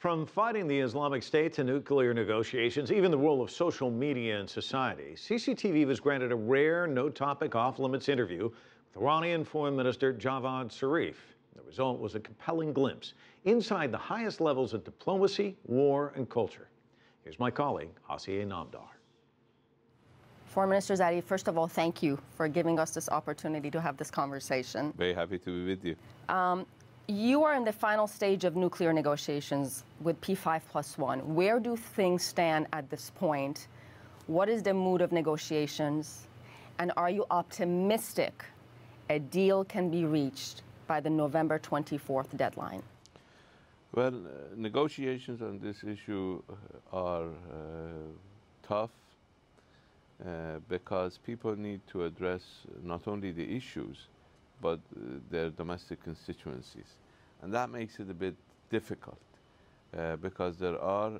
From fighting the Islamic State to nuclear negotiations, even the role of social media in society, CCTV was granted a rare, no-topic, off-limits interview with Iranian Foreign Minister Javad Zarif. The result was a compelling glimpse inside the highest levels of diplomacy, war, and culture. Here's my colleague, Asieh Namdar. Foreign Minister Zarif, first of all, thank you for giving us this opportunity to have this conversation. Very happy to be with you. You are in the final stage of nuclear negotiations with P5+1. Where do things stand at this point? What is the mood of negotiations? And are you optimistic a deal can be reached by the November 24th deadline? Well, negotiations on this issue are tough because people need to address not only the issues, but their domestic constituencies. And that makes it a bit difficult because there are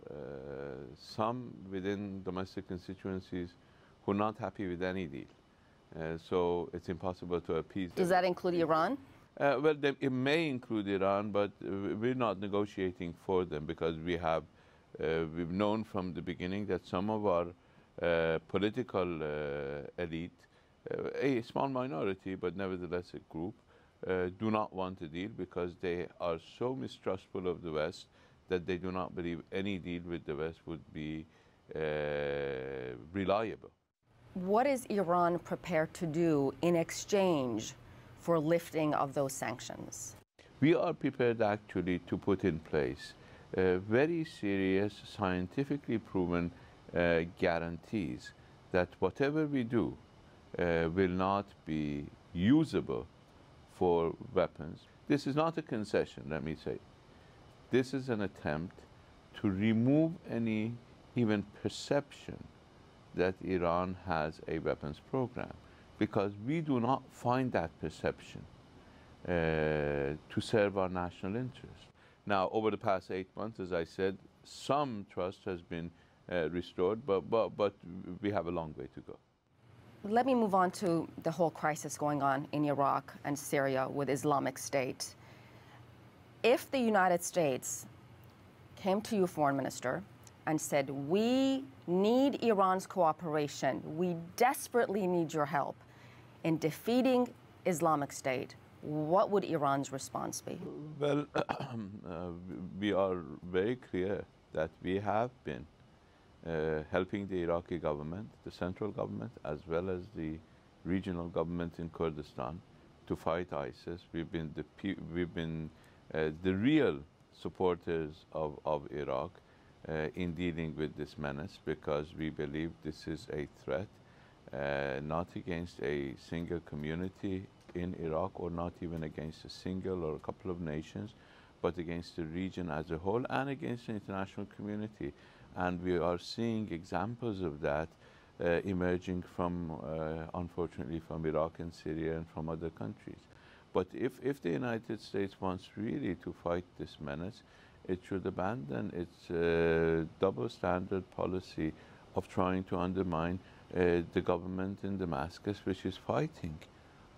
some within domestic constituencies who are not happy with any deal. So it's impossible to appease them. Does that include Iran? Well, it may include Iran, but we're not negotiating for them because we've known from the beginning that some of our political elite, a small minority, but nevertheless a group, do not want a deal because they are so mistrustful of the West that they do not believe any deal with the West would be reliable. What is Iran prepared to do in exchange for lifting of those sanctions? We are prepared actually to put in place very serious, scientifically proven guarantees that whatever we do will not be usable for weapons. This is not a concession, let me say. This is an attempt to remove any even perception that Iran has a weapons program, because we do not find that perception to serve our national interest. Now, over the past 8 months, as I said, some trust has been restored, but we have a long way to go. Let me move on to the whole crisis going on in Iraq and Syria with Islamic State. If the United States came to you, Foreign Minister, and said, we need Iran's cooperation, we desperately need your help in defeating Islamic State, what would Iran's response be? Well, we are very clear that we have been helping the Iraqi government, the central government, as well as the regional government in Kurdistan to fight ISIS. We've been the real supporters of Iraq in dealing with this menace because we believe this is a threat not against a single community in Iraq or not even against a single or a couple of nations, but against the region as a whole and against the international community. And we are seeing examples of that emerging from, unfortunately, from Iraq and Syria and from other countries. But if the United States wants really to fight this menace, it should abandon its double standard policy of trying to undermine the government in Damascus, which is fighting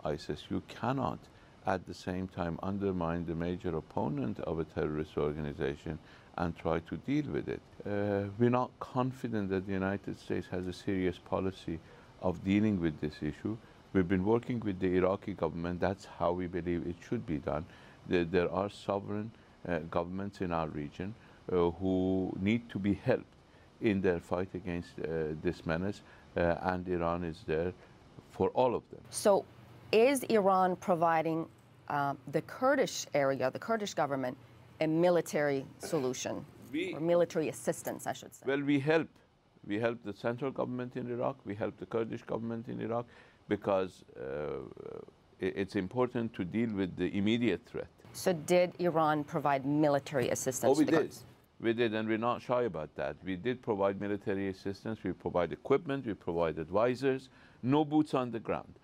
ISIS. You cannot at the same time undermine the major opponent of a terrorist organization and try to deal with it. We're not confident that the United States has a serious policy of dealing with this issue. We've been working with the Iraqi government. That's how we believe it should be done. There are sovereign governments in our region who need to be helped in their fight against this menace, and Iran is there for all of them. So is Iran providing the Kurdish area, the Kurdish government, a military solution, or military assistance, I should say? Well, we help. We help the central government in Iraq. We help the Kurdish government in Iraq because it's important to deal with the immediate threat. So did Iran provide military assistance? Oh, we did. We did, and we're not shy about that. We did provide military assistance. We provide equipment. We provide advisors. No boots on the ground,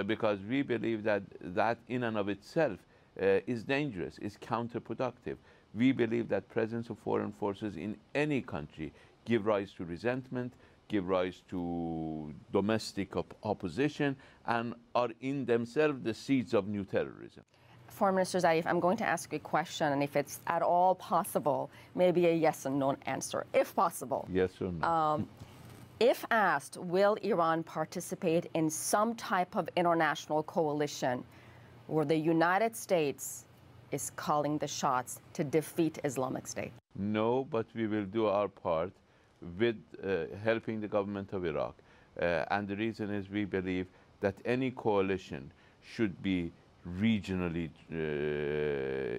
because we believe that that in and of itself is dangerous, is counterproductive. We believe that presence of foreign forces in any country give rise to resentment, give rise to domestic opposition, and are in themselves the seeds of new terrorism. Foreign Minister Zarif, I'm going to ask you a question, and if it's at all possible, maybe a yes and no answer, if possible. Yes or no? If asked, will Iran participate in some type of international coalition where the United States is calling the shots to defeat Islamic State? No, but we will do our part with helping the government of Iraq. And the reason is we believe that any coalition should be regionally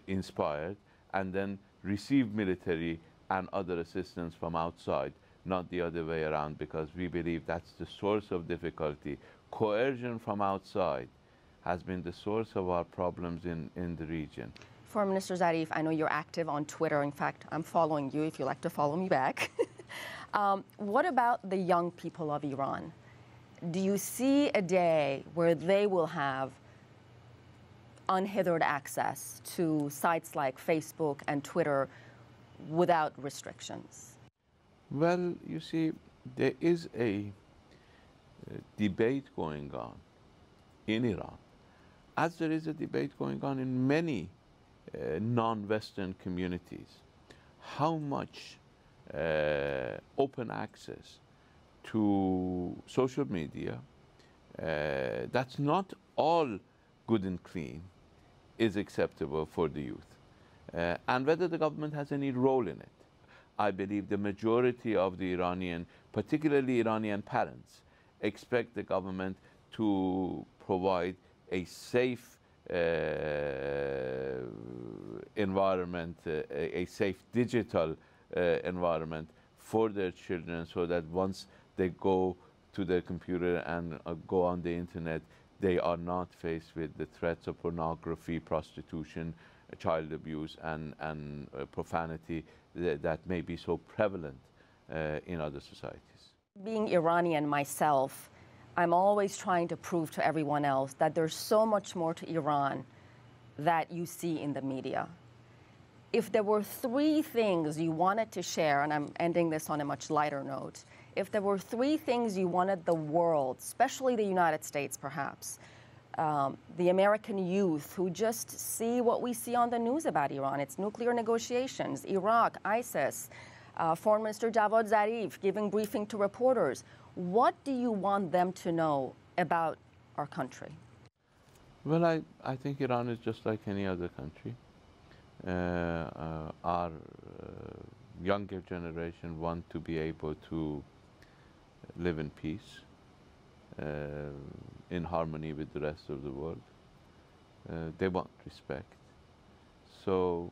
inspired and then receive military and other assistance from outside, not the other way around, because we believe that's the source of difficulty. Coercion from outside has been the source of our problems in the region. Foreign Minister Zarif, I know you're active on Twitter. In fact, I'm following you if you like to follow me back. What about the young people of Iran? Do you see a day where they will have unhindered access to sites like Facebook and Twitter without restrictions? Well, you see, there is a debate going on in Iran, as there is a debate going on in many non-Western communities, how much open access to social media, that's not all good and clean, is acceptable for the youth. And whether the government has any role in it. I believe the majority of the Iranian, particularly Iranian parents, expect the government to provide a safe environment, a safe digital environment for their children, so that once they go to their computer and go on the internet, they are not faced with the threats of pornography, prostitution, child abuse, and profanity that may be so prevalent in other societies. Being Iranian myself, I'm always trying to prove to everyone else that there's so much more to Iran that you see in the media. If there were three things you wanted to share, and I'm ending this on a much lighter note, if there were three things you wanted the world, especially the United States perhaps, the American youth who just see what we see on the news about Iran, it's nuclear negotiations, Iraq, ISIS, Foreign Minister Javad Zarif giving briefing to reporters, what do you want them to know about our country? Well, I think Iran is just like any other country. Our younger generation want to be able to live in peace, in harmony with the rest of the world. They want respect. So,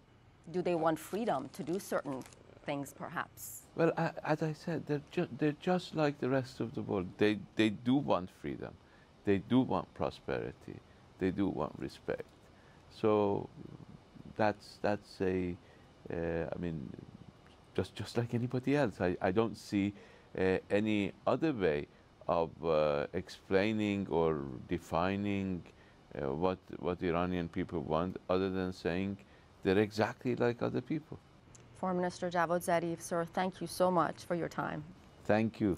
do they want freedom to do certain things, perhaps? Well, as I said, they're just like the rest of the world. They do want freedom. They do want prosperity. They do want respect. So that's I mean, just like anybody else. I don't see any other way of explaining or defining what Iranian people want, other than saying they're exactly like other people. Foreign Minister Javad Zarif, sir, thank you so much for your time. Thank you.